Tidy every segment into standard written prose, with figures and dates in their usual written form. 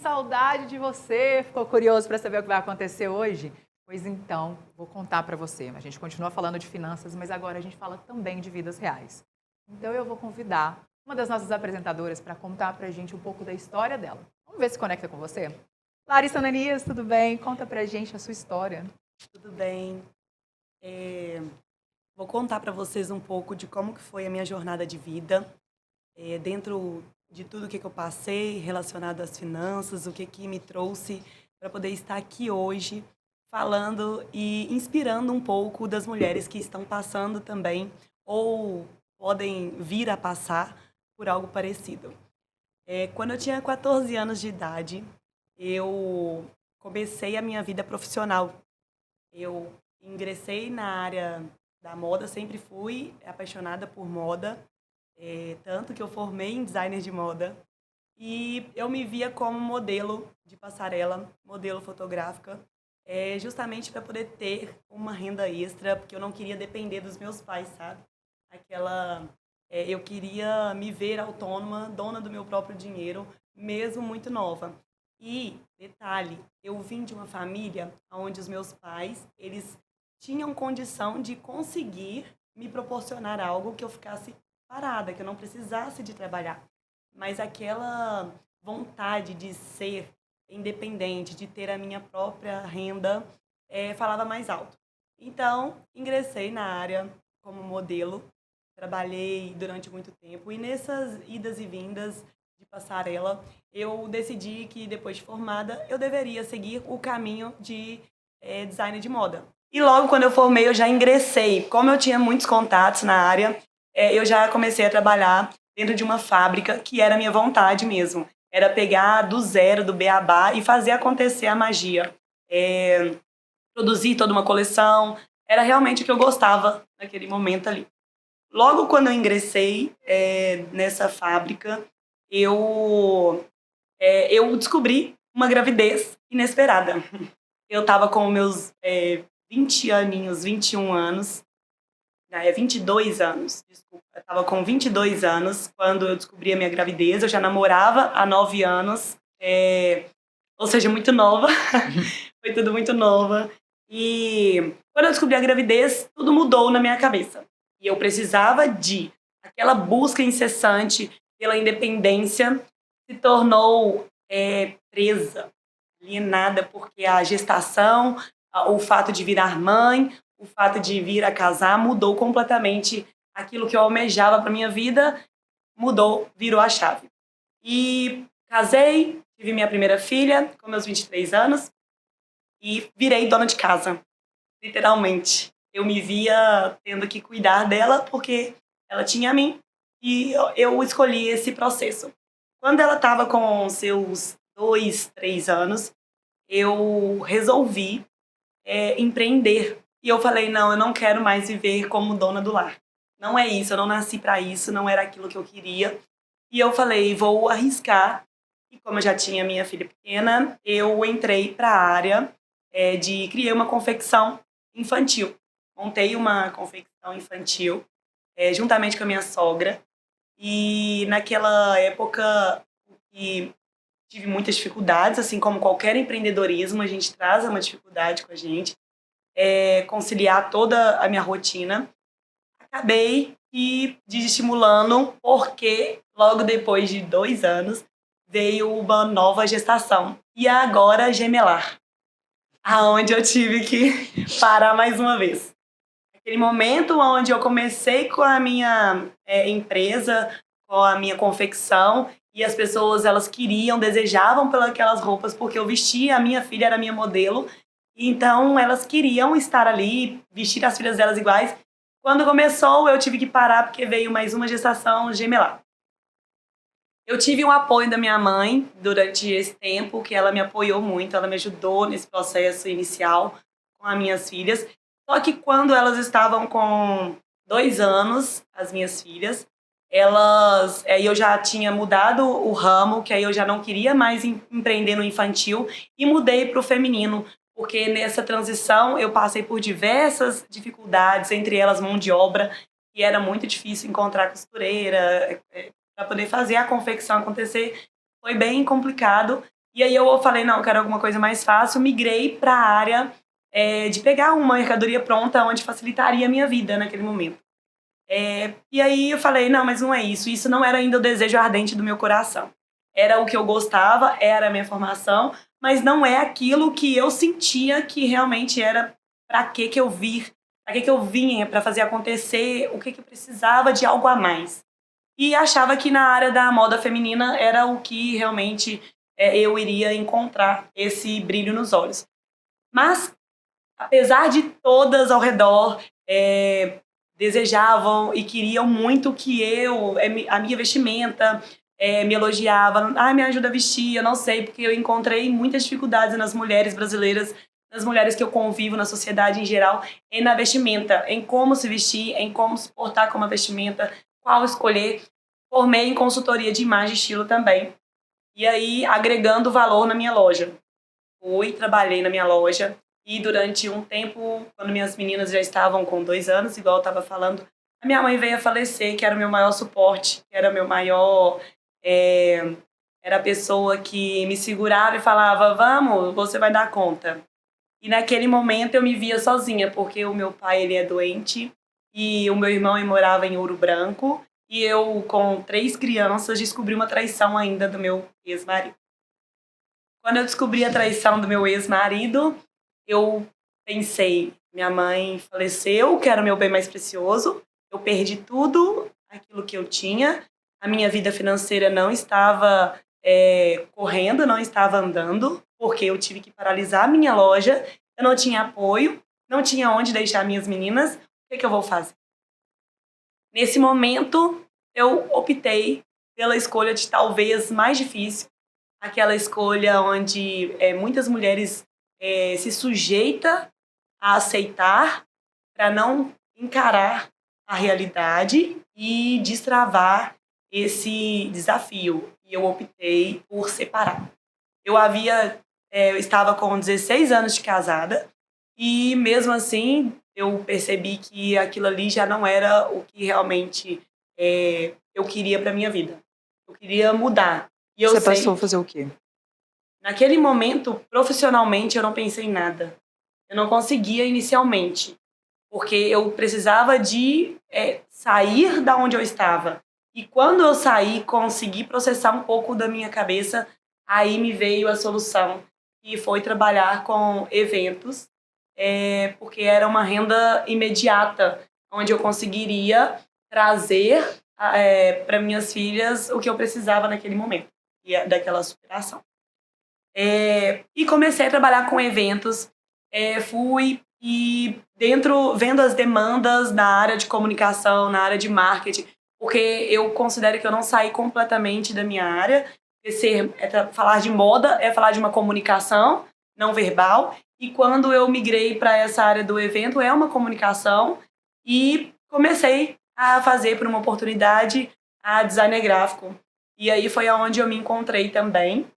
saudade de você! Ficou curioso para saber o que vai acontecer hoje? Pois então, vou contar para você. A gente continua falando de finanças, mas agora a gente fala também de vidas reais. Então eu vou convidar uma das nossas apresentadoras para contar para a gente um pouco da história dela. Vamos ver se conecta com você? Larissa Ananias, tudo bem? Conta para a gente a sua história. Tudo bem. Vou contar para vocês um pouco de como que foi a minha jornada de vida, dentro de tudo que eu passei relacionado às finanças, o que me trouxe para poder estar aqui hoje falando e inspirando um pouco das mulheres que estão passando também ou podem vir a passar por algo parecido. Quando eu tinha 14 anos de idade, eu comecei a minha vida profissional. Eu ingressei na área da moda, sempre fui apaixonada por moda, tanto que eu formei em designer de moda. E eu me via como modelo de passarela, modelo fotográfica, justamente para poder ter uma renda extra, porque eu não queria depender dos meus pais, sabe? Eu queria me ver autônoma, dona do meu próprio dinheiro, mesmo muito nova. E, detalhe, eu vim de uma família onde os meus pais, eles tinham condição de conseguir me proporcionar algo que eu ficasse parada, que eu não precisasse de trabalhar. Mas aquela vontade de ser independente, de ter a minha própria renda, falava mais alto. Então, ingressei na área como modelo, trabalhei durante muito tempo e nessas idas e vindas de passarela, eu decidi que depois de formada eu deveria seguir o caminho de design de moda. E logo quando eu formei eu já ingressei. Como eu tinha muitos contatos na área, eu já comecei a trabalhar dentro de uma fábrica que era a minha vontade mesmo. Era pegar do zero, do beabá e fazer acontecer a magia. Produzir toda uma coleção. Era realmente o que eu gostava naquele momento ali. Logo quando eu ingressei nessa fábrica, eu descobri uma gravidez inesperada. Eu estava com meus 20 aninhos, 21 anos, 22 anos, desculpa. Eu estava com 22 anos quando eu descobri a minha gravidez. Eu já namorava há 9 anos, ou seja, muito nova. Foi tudo muito nova. E quando eu descobri a gravidez, tudo mudou na minha cabeça. E eu precisava de aquela busca incessante pela independência, se tornou presa, alienada, porque a gestação, o fato de virar mãe, o fato de vir a casar mudou completamente aquilo que eu almejava para minha vida, mudou, virou a chave. E casei, tive minha primeira filha com meus 23 anos e virei dona de casa, literalmente. Eu me via tendo que cuidar dela porque ela tinha a mim e eu escolhi esse processo. Quando ela estava com seus 2, 3 anos, eu resolvi empreender. E eu falei, não, eu não quero mais viver como dona do lar. Não é isso, eu não nasci para isso, não era aquilo que eu queria. E eu falei, vou arriscar. E como eu já tinha minha filha pequena, eu entrei para a área criei uma confecção infantil. Montei uma confecção infantil juntamente com a minha sogra. E naquela época tive muitas dificuldades, assim como qualquer empreendedorismo, a gente traz uma dificuldade com a gente. Conciliar toda a minha rotina. Acabei desestimulando porque logo depois de 2 anos veio uma nova gestação. E agora gemelar, aonde eu tive que parar mais uma vez. Aquele momento onde eu comecei com a minha empresa, com a minha confecção, e as pessoas elas desejavam pelas aquelas roupas porque eu vestia, a minha filha era minha modelo, então elas queriam estar ali, vestir as filhas delas iguais. Quando começou, eu tive que parar porque veio mais uma gestação gemelar. Eu tive um apoio da minha mãe durante esse tempo, que ela me apoiou muito, ela me ajudou nesse processo inicial com as minhas filhas. Só que quando elas estavam com 2 anos, as minhas filhas, eu já tinha mudado o ramo, que aí eu já não queria mais empreender no infantil e mudei para o feminino, porque nessa transição eu passei por diversas dificuldades, entre elas mão de obra, e era muito difícil encontrar costureira para poder fazer a confecção acontecer. Foi bem complicado E aí eu falei, não, eu quero alguma coisa mais fácil, migrei para a área de pegar uma mercadoria pronta onde facilitaria a minha vida naquele momento. E aí eu falei, não, mas não é isso. Isso não era ainda o desejo ardente do meu coração. Era o que eu gostava, era a minha formação, mas não é aquilo que eu sentia que realmente era para que eu vir, para que eu vinha, para fazer acontecer, o que eu precisava de algo a mais. E achava que na área da moda feminina era o que realmente eu iria encontrar esse brilho nos olhos. Mas, apesar de todas ao redor desejavam e queriam muito que a minha vestimenta, me elogiava, me ajuda a vestir, eu não sei, porque eu encontrei muitas dificuldades nas mulheres brasileiras, nas mulheres que eu convivo na sociedade em geral, e na vestimenta, em como se vestir, em como se portar com uma vestimenta, qual escolher. Formei em consultoria de imagem e estilo também. E aí, agregando valor na minha loja. Trabalhei na minha loja, e durante um tempo, quando minhas meninas já estavam com 2 anos, igual eu estava falando, a minha mãe veio a falecer, que era o meu maior suporte, que era meu maior... era a pessoa que me segurava e falava, vamos, você vai dar conta. E naquele momento eu me via sozinha, porque o meu pai ele é doente, e o meu irmão ele morava em Ouro Branco, e eu, com 3 crianças, descobri uma traição ainda do meu ex-marido. Quando eu descobri a traição do meu ex-marido, eu pensei, minha mãe faleceu, que era o meu bem mais precioso, eu perdi tudo aquilo que eu tinha, a minha vida financeira não estava correndo, não estava andando, porque eu tive que paralisar a minha loja, eu não tinha apoio, não tinha onde deixar minhas meninas, o que eu vou fazer? Nesse momento, eu optei pela escolha de talvez mais difícil, aquela escolha onde muitas mulheres se sujeitam a aceitar para não encarar a realidade e destravar esse desafio. E eu optei por separar. Eu estava com 16 anos de casada e mesmo assim eu percebi que aquilo ali já não era o que realmente eu queria para minha vida. Eu queria mudar. E Você passou a fazer o quê? Naquele momento, profissionalmente, eu não pensei em nada. Eu não conseguia inicialmente, porque eu precisava de sair da onde eu estava. E quando eu saí, consegui processar um pouco da minha cabeça, aí me veio a solução, que foi trabalhar com eventos, porque era uma renda imediata, onde eu conseguiria trazer para minhas filhas o que eu precisava naquele momento, daquela superação. E comecei a trabalhar com eventos, fui e vendo as demandas na área de comunicação, na área de marketing, porque eu considero que eu não saí completamente da minha área. Falar de moda é falar de uma comunicação não verbal, e quando eu migrei para essa área do evento é uma comunicação, e comecei a fazer por uma oportunidade a designer gráfico. E aí foi aonde eu me encontrei também.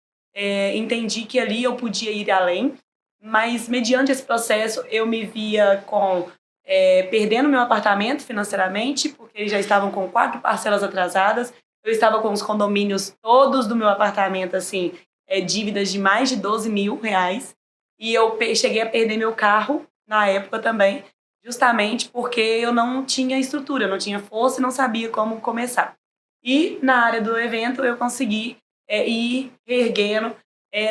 Entendi que ali eu podia ir além, mas mediante esse processo eu me via perdendo meu apartamento financeiramente, porque eles já estavam com 4 parcelas atrasadas, eu estava com os condomínios todos do meu apartamento, assim, dívidas de mais de 12 mil reais, e eu cheguei a perder meu carro na época também, justamente porque eu não tinha estrutura, eu não tinha força e não sabia como começar. E na área do evento eu consegui ir erguendo,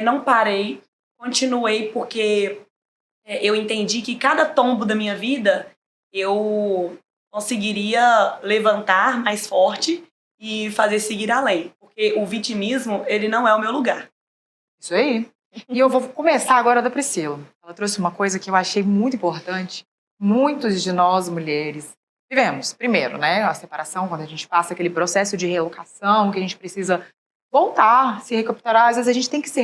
não parei, continuei, porque eu entendi que cada tombo da minha vida eu conseguiria levantar mais forte e fazer seguir além, porque o vitimismo, ele não é o meu lugar. Isso aí. E eu vou começar agora da Priscila. Ela trouxe uma coisa que eu achei muito importante. Muitos de nós, mulheres, vivemos, primeiro, né, a separação, quando a gente passa aquele processo de relocação, que a gente precisa voltar, se recapitular, às vezes a gente tem que se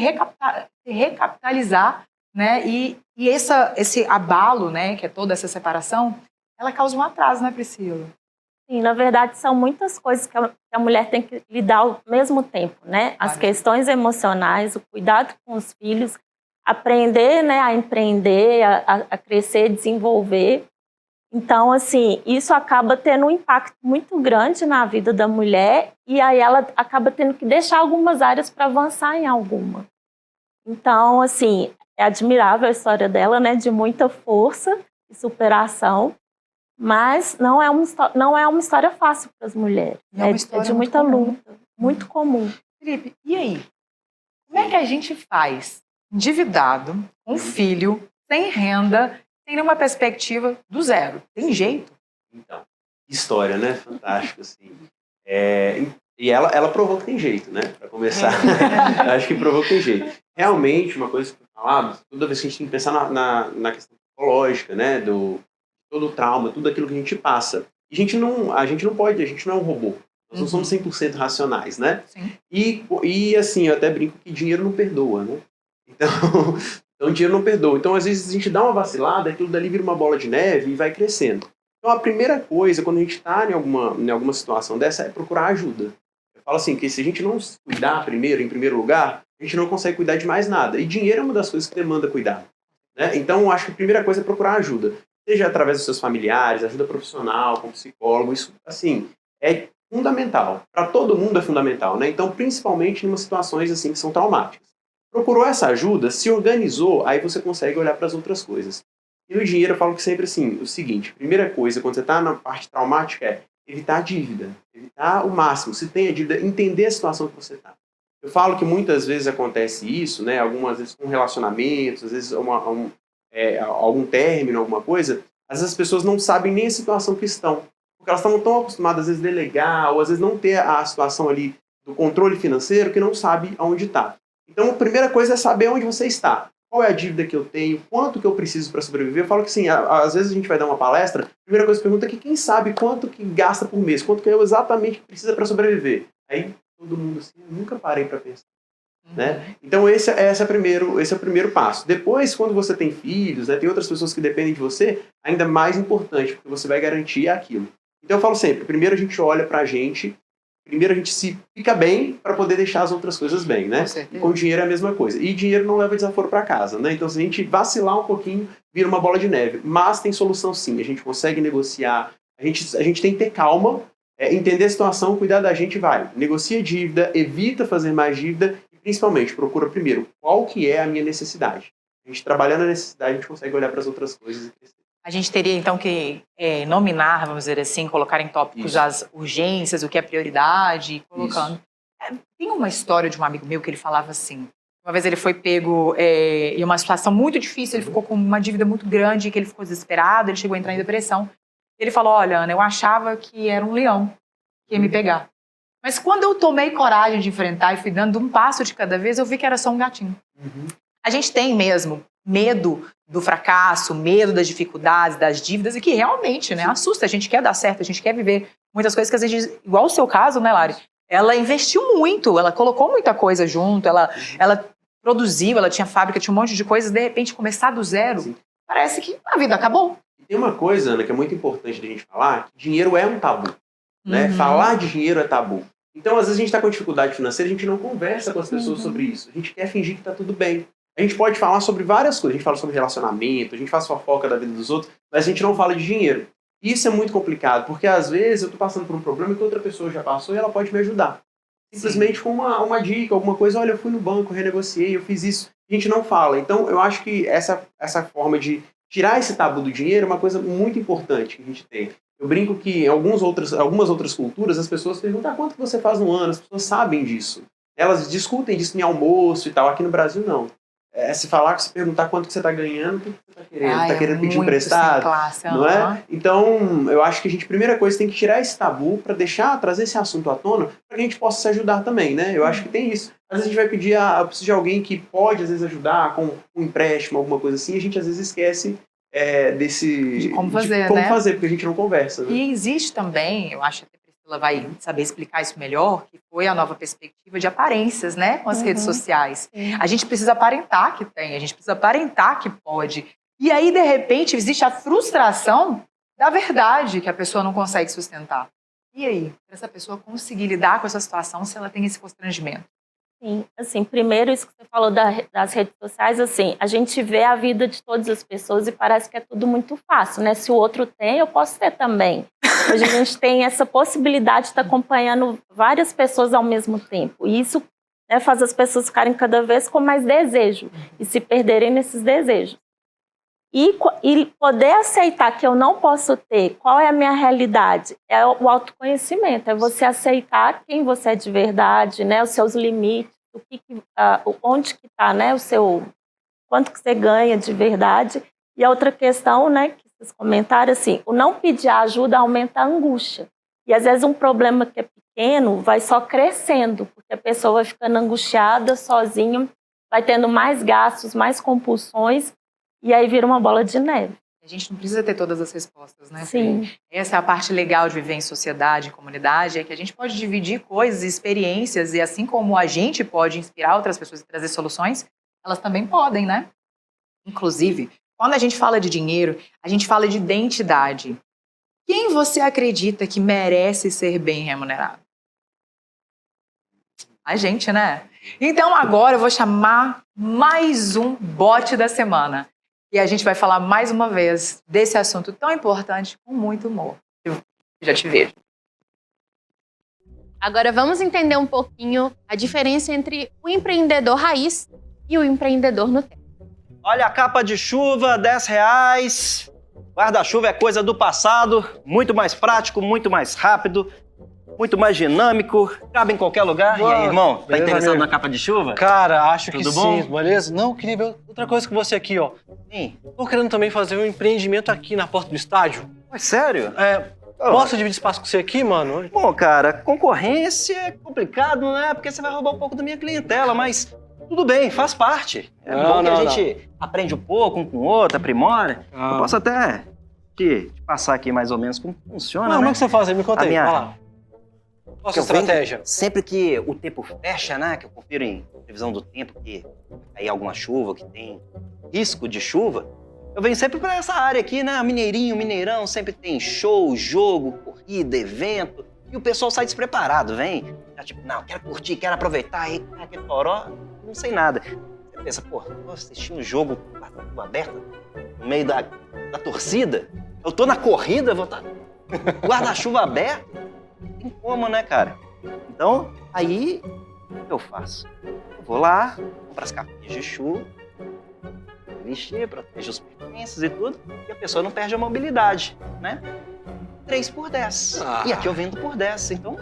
recapitalizar, né, e esse abalo, né, que é toda essa separação, ela causa um atraso, né, Priscila? Sim, na verdade, são muitas coisas que a mulher tem que lidar ao mesmo tempo, né? As questões emocionais, o cuidado com os filhos, aprender, né, a empreender, a crescer, desenvolver. Então, assim, isso acaba tendo um impacto muito grande na vida da mulher, e aí ela acaba tendo que deixar algumas áreas para avançar em alguma. Então, assim, é admirável a história dela, né? De muita força e superação, mas não é uma história fácil para as mulheres. É uma história de muito muita comum. luta, muito comum. Felipe, e aí? Como é que a gente faz endividado, com filho, sem renda, sem nenhuma perspectiva do zero? Tem jeito? Então, história, né? Fantástico, assim. E ela provou que tem jeito, né? Para começar. Acho que provou que tem jeito. Realmente, uma coisa que eu falava, toda vez que a gente tem que pensar na questão psicológica, né? Todo o trauma, tudo aquilo que a gente passa. E a gente não pode, a gente não é um robô. Nós não somos 100% racionais, né? Sim. E assim, eu até brinco que dinheiro não perdoa, né? Então dinheiro não perdoa. Então, às vezes, a gente dá uma vacilada, aquilo dali vira uma bola de neve e vai crescendo. Então, a primeira coisa, quando a gente está em alguma situação dessa, é procurar ajuda. Eu falo assim, que se a gente não se cuidar em primeiro lugar, a gente não consegue cuidar de mais nada. E dinheiro é uma das coisas que demanda cuidado, né? Então, eu acho que a primeira coisa é procurar ajuda. Seja através dos seus familiares, ajuda profissional, com psicólogo, isso, assim, é fundamental. Para todo mundo é fundamental, né? Então, principalmente em umas situações assim que são traumáticas. Procurou essa ajuda, se organizou, aí você consegue olhar para as outras coisas. E no dinheiro eu falo que sempre assim, o seguinte, primeira coisa, quando você está na parte traumática, é evitar a dívida. Evitar o máximo. Se tem a dívida, entender a situação que você está. Eu falo que muitas vezes acontece isso, né? Algumas vezes com relacionamentos, às vezes algum término, alguma coisa, às vezes as pessoas não sabem nem a situação que estão. Porque elas estão tão acostumadas, às vezes, a delegar, ou às vezes não ter a situação ali do controle financeiro, que não sabe aonde está. Então, a primeira coisa é saber onde você está. Qual é a dívida que eu tenho, quanto que eu preciso para sobreviver. Eu falo que, assim, às vezes a gente vai dar uma palestra, a primeira coisa que pergunta é que quem sabe quanto que gasta por mês, quanto que é exatamente que precisa para sobreviver. Aí, todo mundo assim, eu nunca parei para pensar. Né? Então esse é o primeiro passo. Depois, quando você tem filhos, né, tem outras pessoas que dependem de você, ainda mais importante, porque você vai garantir aquilo. Então eu falo sempre, primeiro a gente olha pra gente, primeiro a gente se fica bem para poder deixar as outras coisas bem, né? E com dinheiro é a mesma coisa. E dinheiro não leva desaforo para casa, né? Então se a gente vacilar um pouquinho, vira uma bola de neve. Mas tem solução sim, a gente consegue negociar, a gente tem que ter calma, entender a situação, cuidar da gente, vai. Negocia dívida, evita fazer mais dívida e principalmente procura primeiro qual que é a minha necessidade. A gente trabalhando na necessidade, a gente consegue olhar para as outras coisas e crescer. A gente teria, então, que nominar, vamos dizer assim, colocar em tópicos Isso. as urgências, o que é prioridade, colocando. Tem uma história de um amigo meu que ele falava assim, uma vez ele foi pego em uma situação muito difícil, ele ficou com uma dívida muito grande, que ele ficou desesperado, ele chegou a entrar em depressão. Ele falou, olha, Ana, eu achava que era um leão que ia me pegar. Mas quando eu tomei coragem de enfrentar e fui dando um passo de cada vez, eu vi que era só um gatinho. A gente tem mesmo medo do fracasso, medo das dificuldades, das dívidas, e que realmente, né, assusta. A gente quer dar certo, a gente quer viver muitas coisas que às vezes, igual o seu caso, né, Lari? Ela investiu muito, ela colocou muita coisa junto, ela produziu, ela tinha fábrica, tinha um monte de coisas, de repente começar do zero, sim, parece que a vida acabou. E tem uma coisa, Ana, que é muito importante da gente falar, que dinheiro é um tabu. Né? Falar de dinheiro é tabu. Então, às vezes a gente está com dificuldade financeira, a gente não conversa com as pessoas sobre isso. A gente quer fingir que está tudo bem. A gente pode falar sobre várias coisas. A gente fala sobre relacionamento, a gente faz fofoca da vida dos outros, mas a gente não fala de dinheiro. E isso é muito complicado, porque às vezes eu estou passando por um problema que outra pessoa já passou e ela pode me ajudar. Simplesmente com uma dica, alguma coisa. Olha, eu fui no banco, renegociei, eu fiz isso. A gente não fala. Então, eu acho que essa forma de tirar esse tabu do dinheiro é uma coisa muito importante que a gente tem. Eu brinco que em algumas outras culturas as pessoas perguntam quanto você faz no ano, as pessoas sabem disso. Elas discutem disso em almoço e tal. Aqui no Brasil, não. Se perguntar quanto que você está ganhando, o que você está querendo? Está querendo pedir emprestado? Classe, não é? Então, eu acho que a gente, primeira coisa, tem que tirar esse tabu para trazer esse assunto à tona para que a gente possa se ajudar também, né? Eu acho que tem isso. Às vezes a gente vai pedir, eu preciso de alguém que pode, às vezes, ajudar com um empréstimo, alguma coisa assim, e a gente, às vezes, esquece de como fazer, né? Porque a gente não conversa. Né? E existe também, eu acho que a Priscila vai saber explicar isso melhor, que foi a nova perspectiva de aparências, né, com as redes sociais. A gente precisa aparentar que tem, a gente precisa aparentar que pode. E aí, de repente, existe a frustração da verdade que a pessoa não consegue sustentar. E aí, para essa pessoa conseguir lidar com essa situação se ela tem esse constrangimento? Sim, assim, primeiro isso que você falou das redes sociais, assim, a gente vê a vida de todas as pessoas e parece que é tudo muito fácil, né? Se o outro tem, eu posso ter também. Hoje a gente tem essa possibilidade de estar acompanhando várias pessoas ao mesmo tempo. E isso né, faz as pessoas ficarem cada vez com mais desejo e se perderem nesses desejos. E poder aceitar que eu não posso ter, qual é a minha realidade? É o autoconhecimento, é você aceitar quem você é de verdade, né, os seus limites, onde que está, né, quanto que você ganha de verdade. E a outra questão, né, que vocês comentaram, assim, o não pedir ajuda aumenta a angústia. E às vezes um problema que é pequeno vai só crescendo, porque a pessoa vai ficando angustiada, sozinha, vai tendo mais gastos, mais compulsões, e aí vira uma bola de neve. A gente não precisa ter todas as respostas, né? Sim. Essa é a parte legal de viver em sociedade, em comunidade, é que a gente pode dividir coisas, experiências, e assim como a gente pode inspirar outras pessoas e trazer soluções, elas também podem, né? Inclusive, quando a gente fala de dinheiro, a gente fala de identidade. Quem você acredita que merece ser bem remunerado? A gente, né? Então agora eu vou chamar mais um bote da semana. E a gente vai falar mais uma vez desse assunto tão importante com muito humor. Eu já te vejo. Agora vamos entender um pouquinho a diferença entre o empreendedor raiz e o empreendedor no tempo. Olha a capa de chuva, R$10. Guarda-chuva é coisa do passado, muito mais prático, muito mais rápido, muito mais dinâmico, cabe em qualquer lugar. Boa. E aí, irmão, tá Beleza, interessado amigo? na capa de chuva? Cara, acho que Tudo bom? sim, beleza? Não, queria ver outra coisa com você aqui, ó. Sim. Tô querendo também fazer um empreendimento aqui na porta do estádio. Mas sério? Posso dividir espaço com você aqui, mano? Bom, cara, concorrência é complicado, né? Porque você vai roubar um pouco da minha clientela, mas tudo bem, faz parte. É bom que a gente aprende um pouco um com o outro, aprimora. Eu posso até te passar aqui mais ou menos como funciona, Como né? é que você faz aí? Me conta aí, vai lá. Qual a sua estratégia? Sempre que o tempo fecha, né? Que eu confiro em previsão do tempo, que aí alguma chuva, que tem risco de chuva, eu venho sempre para essa área aqui, né? Mineirinho, Mineirão, sempre tem show, jogo, corrida, evento. E o pessoal sai despreparado, vem. Já tipo, não, quero curtir, quero aproveitar, aí aquele toró, não sei nada. Você pensa, pô, tô assistindo um jogo com a tuba aberta, no meio da torcida. Eu tô na corrida, vou estar guarda-chuva aberto. Tem como, né, cara? Então, aí, o que eu faço? Eu vou lá, compro as capinhas de chuva, vestir, proteger os pertences e tudo, e a pessoa não perde a mobilidade, né? 3 por 10. E aqui eu vendo por 10. Então,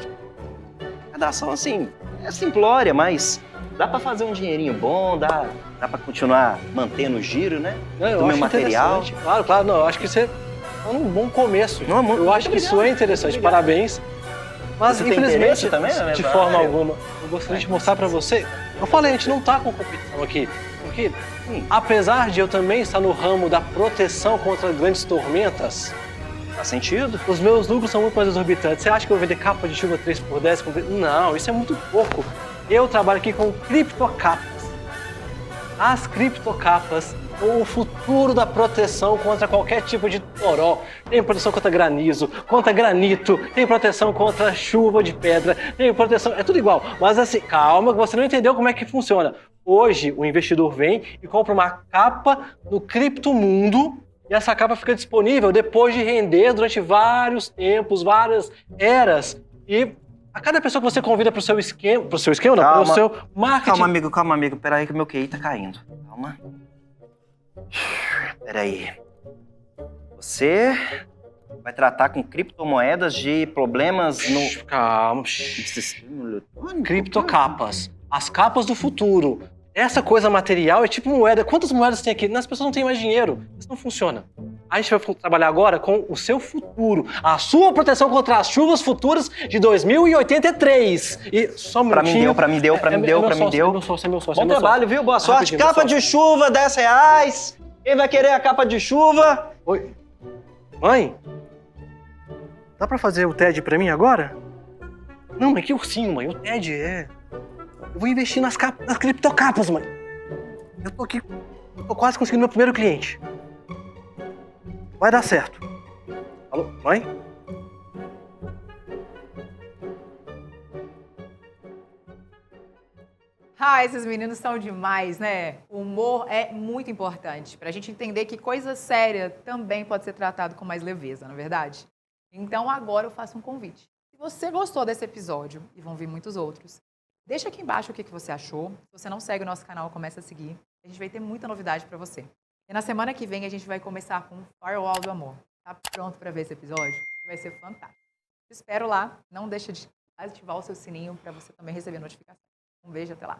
cada ação, assim, é simplória, mas dá pra fazer um dinheirinho bom, dá pra continuar mantendo o giro, né? Do meu material. Claro, não, eu acho que você é um bom começo. Não, eu acho que isso é interessante, obrigado. Parabéns. Mas, Você tem infelizmente, interesse também, né, de nessa forma área? alguma, eu gostaria de mostrar pra você. Eu falei, a gente não tá com competição aqui. Porque, apesar de eu também estar no ramo da proteção contra grandes tormentas, faz sentido? Os meus lucros são muito mais exorbitantes. Você acha que eu vou vender capa de chuva 3 por 10? Não, isso é muito pouco. Eu trabalho aqui com criptocapas. As criptocapas são o futuro da proteção contra qualquer tipo de toró. Tem proteção contra granizo, contra granito, tem proteção contra chuva de pedra, tem proteção... É tudo igual. Mas assim, calma, que você não entendeu como é que funciona. Hoje, o investidor vem e compra uma capa no criptomundo e essa capa fica disponível depois de render durante vários tempos, várias eras. E a cada pessoa que você convida para o seu esquema, para o seu marketing... Calma, amigo. Peraí que meu QI tá caindo. Calma. Peraí. Você vai tratar com criptomoedas de problemas no... Calma. Criptocapas. As capas do futuro. Essa coisa material é tipo moeda. Quantas moedas tem aqui? As pessoas não têm mais dinheiro. Isso não funciona. A gente vai trabalhar agora com o seu futuro. A sua proteção contra as chuvas futuras de 2083. E só um minutinho. Pra mim deu. Meu sócio. Bom trabalho, viu? Boa sorte. Capa de chuva, R$10. Quem vai querer a capa de chuva? Oi. Mãe? Dá pra fazer o TED pra mim agora? Não, mas que ursinho, mãe. O TED é... Eu vou investir nas criptocapas, mãe. Eu tô aqui, tô quase conseguindo meu primeiro cliente. Vai dar certo. Alô, mãe? Esses meninos são demais, né? O humor é muito importante pra gente entender que coisa séria também pode ser tratado com mais leveza, não é verdade? Então agora eu faço um convite. Se você gostou desse episódio, e vão vir muitos outros, Deixa aqui embaixo o que você achou. Se você não segue o nosso canal, começa a seguir. A gente vai ter muita novidade para você. E na semana que vem a gente vai começar com o Firewall do Amor. Tá pronto para ver esse episódio? Vai ser fantástico. Te espero lá. Não deixa de ativar o seu sininho para você também receber notificação. Um beijo, até lá.